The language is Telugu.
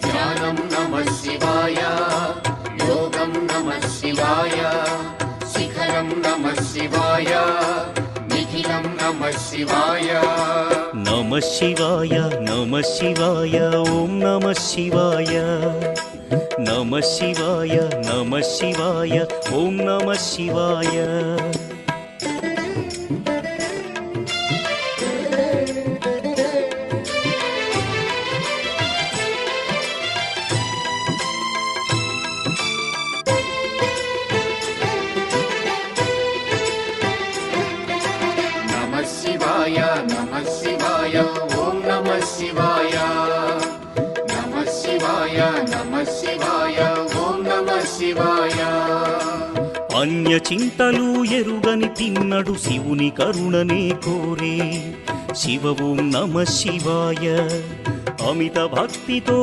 ధ్యానం నమః శివాయ, యోగం నమః శివాయ, శిఖరం నమః శివాయ, నిఖిలం నమః శివాయ. నమః శివాయ నమః శివాయ ఓం నమః శివాయ. నమః శివాయ నమః శివాయ ఓం నమః శివాయ. నమః శివాయ నమః శివాయ ఓం నమః శివాయ. నమః శివాయ నమః శివాయ ఓం నమః శివాయ. అన్య చింతలు ఎరుగని తిన్నడు శివుని కరుణనే కోరే. శివ ఓం నమః శివాయ. అమిత భక్తితో